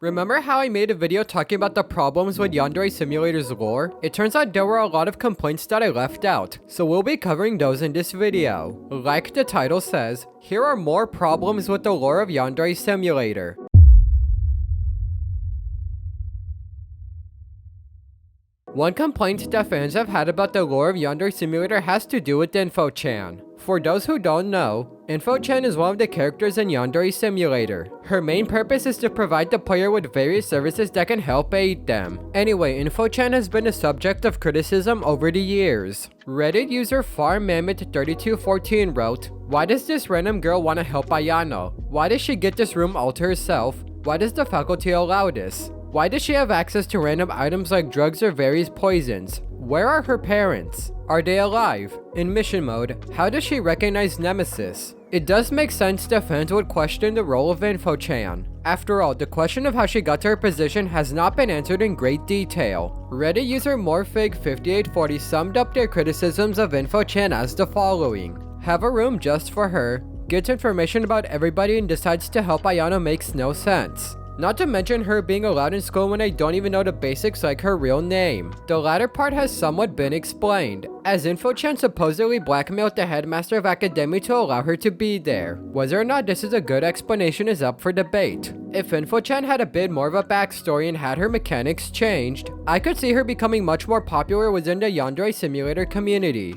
Remember how I made a video talking about the problems with Yandere Simulator's lore? It turns out there were a lot of complaints that I left out, so we'll be covering those in this video. Like the title says, here are more problems with the lore of Yandere Simulator. One complaint that fans have had about the lore of Yandere Simulator has to do with Info-chan. For those who don't know, Info-chan is one of the characters in Yandere Simulator. Her main purpose is to provide the player with various services that can help aid them. Anyway, Info-chan has been a subject of criticism over the years. Reddit user FarmMammoth3214 wrote, "Why does this random girl want to help Ayano? Why does she get this room all to herself? Why does the faculty allow this? Why does she have access to random items like drugs or various poisons? Where are her parents? Are they alive? In mission mode, how does she recognize Nemesis?" It does make sense that fans would question the role of Info-chan. After all, the question of how she got to her position has not been answered in great detail. Reddit user Morfig5840 summed up their criticisms of Info-chan as the following. Have a room just for her, gets information about everybody and decides to help Ayano makes no sense. Not to mention her being allowed in school when I don't even know the basics like her real name. The latter part has somewhat been explained, as Info-chan supposedly blackmailed the headmaster of academia to allow her to be there. Whether or not this is a good explanation is up for debate. If Info-chan had a bit more of a backstory and had her mechanics changed, I could see her becoming much more popular within the Yandere Simulator community.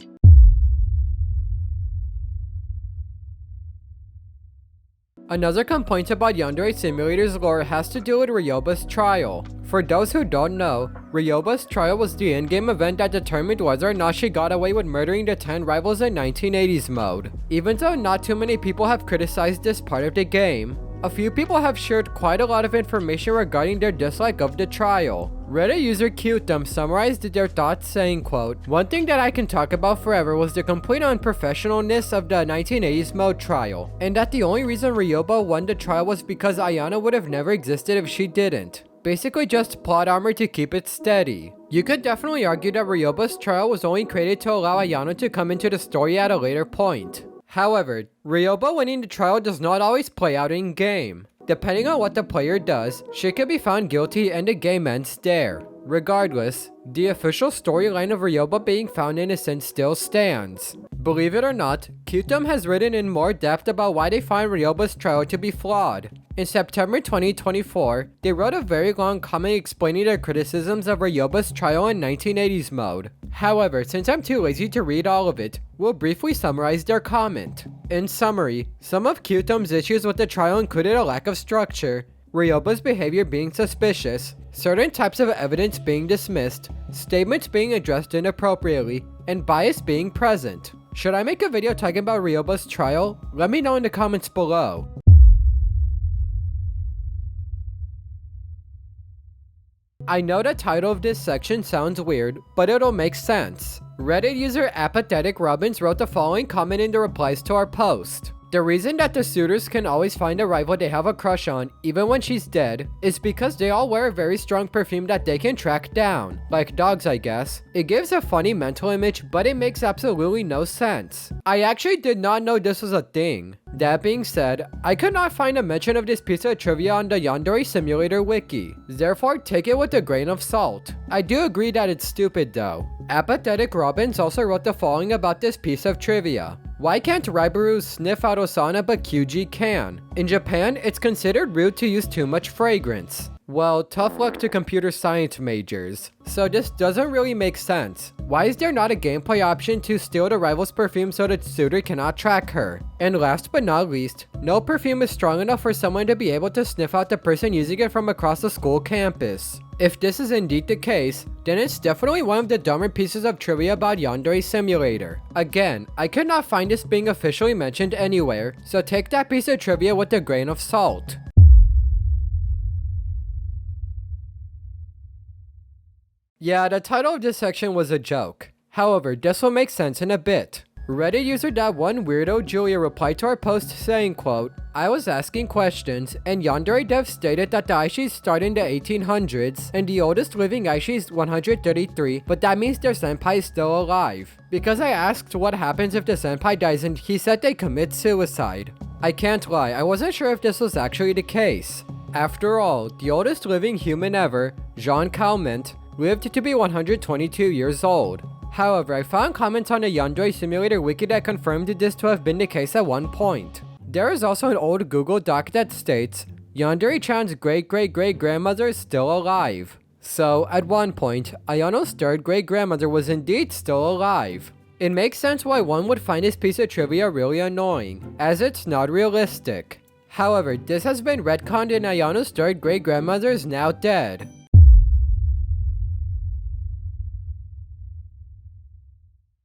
Another complaint about Yandere Simulator's lore has to do with Ryoba's trial. For those who don't know, Ryoba's trial was the in-game event that determined whether or not she got away with murdering the 10 rivals in 1980s mode. Even though not too many people have criticized this part of the game, a few people have shared quite a lot of information regarding their dislike of the trial. Reddit user Cutem summarized their thoughts saying, quote, "One thing that I can talk about forever was the complete unprofessionalness of the 1980s mode trial, and that the only reason Ryoba won the trial was because Ayano would have never existed if she didn't. Basically just plot armor to keep it steady." You could definitely argue that Ryoba's trial was only created to allow Ayano to come into the story at a later point. However, Ryoba winning the trial does not always play out in-game. Depending on what the player does, she could be found guilty and the game ends there. Regardless, the official storyline of Ryoba being found innocent still stands. Believe it or not, Cutem has written in more depth about why they find Ryoba's trial to be flawed. In September 2024, they wrote a very long comment explaining their criticisms of Ryoba's trial in 1980s mode. However, since I'm too lazy to read all of it, we'll briefly summarize their comment. In summary, some of Cutem's issues with the trial included a lack of structure, Ryoba's behavior being suspicious, certain types of evidence being dismissed, statements being addressed inappropriately, and bias being present. Should I make a video talking about Ryoba's trial? Let me know in the comments below. I know the title of this section sounds weird, but it'll make sense. Reddit user Apathetic Robbins wrote the following comment in the replies to our post. "The reason that the suitors can always find a rival they have a crush on, even when she's dead, is because they all wear a very strong perfume that they can track down. Like dogs, I guess. It gives a funny mental image, but it makes absolutely no sense." I actually did not know this was a thing. That being said, I could not find a mention of this piece of trivia on the Yandere Simulator wiki. Therefore, take it with a grain of salt. I do agree that it's stupid though. Apathetic Robbins also wrote the following about this piece of trivia. "Why can't Raibaru sniff out Osana but Kyuji can? In Japan, it's considered rude to use too much fragrance." Well, tough luck to computer science majors. So this doesn't really make sense. Why is there not a gameplay option to steal the rival's perfume so the suitor cannot track her? And last but not least, no perfume is strong enough for someone to be able to sniff out the person using it from across the school campus. If this is indeed the case, then it's definitely one of the dumber pieces of trivia about Yandere Simulator. Again, I could not find this being officially mentioned anywhere, so take that piece of trivia with a grain of salt. Yeah, the title of this section was a joke. However, this will make sense in a bit. Reddit user @1weirdo Julia replied to our post saying, quote, "I was asking questions, and Yandere Dev stated that the Aishis start in the 1800s, and the oldest living Aishi is 133, but that means their senpai is still alive. Because I asked what happens if the senpai dies and he said they commit suicide. I can't lie, I wasn't sure if this was actually the case. After all, the oldest living human ever, Jean Calment, lived to be 122 years old. However, I found comments on the Yandere Simulator wiki that confirmed this to have been the case at one point. There is also an old Google Doc that states, Yandere-chan's great-great-great-grandmother is still alive. So, at one point, Ayano's third great-grandmother was indeed still alive. It makes sense why one would find this piece of trivia really annoying, as it's not realistic. However, this has been retconned and Ayano's third great-grandmother is now dead.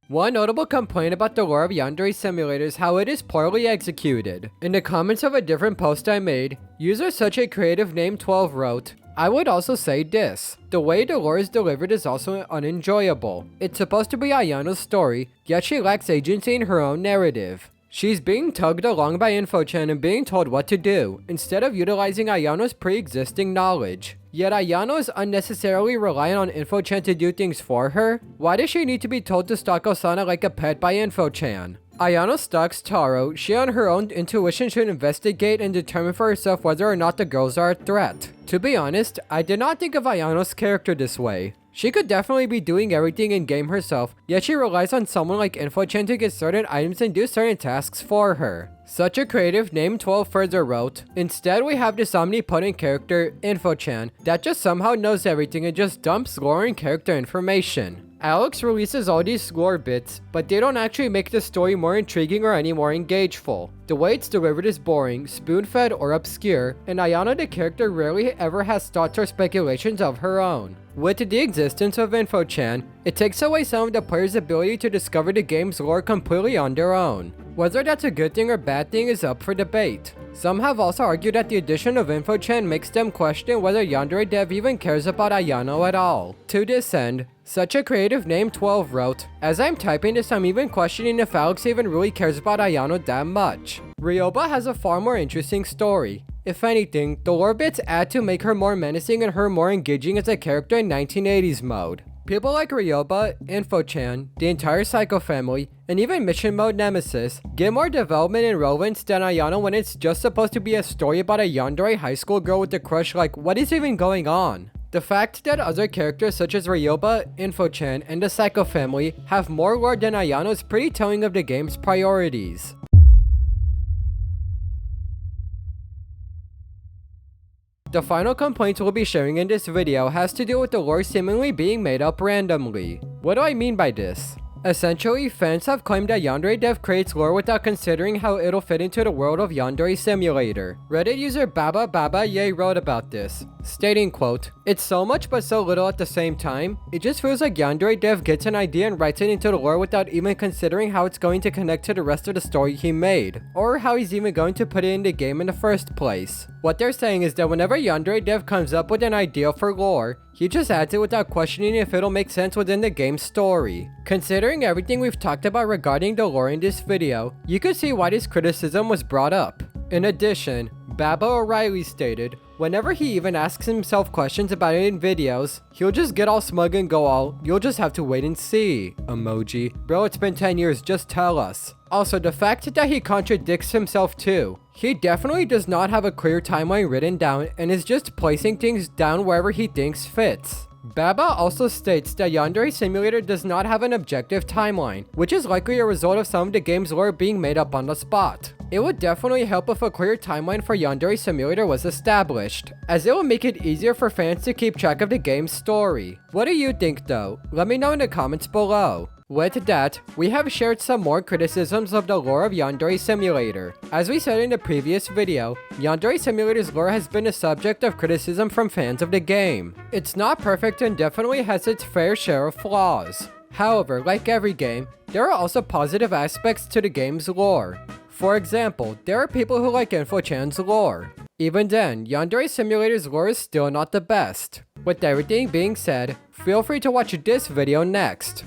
One notable complaint about the lore of Yandere Simulator is how it is poorly executed. In the comments of a different post I made, user such a creative name 12 wrote, I would also say this. The way the lore is delivered is also unenjoyable. It's supposed to be Ayano's story, yet she lacks agency in her own narrative. She's being tugged along by InfoChan and being told what to do, instead of utilizing Ayano's pre-existing knowledge. Yet Ayano is unnecessarily reliant on InfoChan to do things for her? Why does she need to be told to stalk Osana like a pet by InfoChan? Ayano stalks Taro. She on her own intuition should investigate and determine for herself whether or not the girls are a threat. To be honest, I did not think of Ayano's character this way. She could definitely be doing everything in-game herself, yet she relies on someone like InfoChan to get certain items and do certain tasks for her. Such a creative name 12 further wrote, instead we have this omnipotent character, InfoChan, that just somehow knows everything and just dumps lore and character information. Alex releases all these lore bits, but they don't actually make the story more intriguing or any more engageful. The way it's delivered is boring, spoon-fed, or obscure, and Ayano the character rarely ever has thoughts or speculations of her own. With the existence of InfoChan, it takes away some of the player's ability to discover the game's lore completely on their own. Whether that's a good thing or bad thing is up for debate. Some have also argued that the addition of InfoChan makes them question whether Yandere Dev even cares about Ayano at all. To this end, such a creative name 12 wrote, as I'm typing this I'm even questioning if Alex even really cares about Ayano that much. Ryoba has a far more interesting story. If anything, the lore bits add to make her more menacing and her more engaging as a character in 1980s mode. People like Ryoba, InfoChan, the entire Psycho family, and even Mission Mode Nemesis get more development and relevance than Ayano when it's just supposed to be a story about a yandere high school girl with a crush. Like, what is even going on? The fact that other characters such as Ryoba, InfoChan, and the Psycho family have more lore than Ayano is pretty telling of the game's priorities. The final complaint we'll be sharing in this video has to do with the lore seemingly being made up randomly. What do I mean by this? Essentially, fans have claimed that Yandere Dev creates lore without considering how it'll fit into the world of Yandere Simulator. Reddit user Baba wrote about this, stating, quote, it's so much but so little at the same time. It just feels like Yandere Dev gets an idea and writes it into the lore without even considering how it's going to connect to the rest of the story he made, or how he's even going to put it in the game in the first place. What they're saying is that whenever Yandere Dev comes up with an idea for lore, he just adds it without questioning if it'll make sense within the game's story. Considering everything we've talked about regarding the lore in this video, you could see why this criticism was brought up. In addition, Baba O'Reilly stated, whenever he even asks himself questions about it in videos, he'll just get all smug and go all, you'll just have to wait and see, emoji. Bro, it's been 10 years, just tell us. Also, the fact that he contradicts himself too. He definitely does not have a clear timeline written down and is just placing things down wherever he thinks fits. Baba also states that Yandere Simulator does not have an objective timeline, which is likely a result of some of the game's lore being made up on the spot. It would definitely help if a clear timeline for Yandere Simulator was established, as it will make it easier for fans to keep track of the game's story. What do you think though? Let me know in the comments below. With that, we have shared some more criticisms of the lore of Yandere Simulator. As we said in the previous video, Yandere Simulator's lore has been a subject of criticism from fans of the game. It's not perfect and definitely has its fair share of flaws. However, like every game, there are also positive aspects to the game's lore. For example, there are people who like InfoChan's lore. Even then, Yandere Simulator's lore is still not the best. With everything being said, feel free to watch this video next.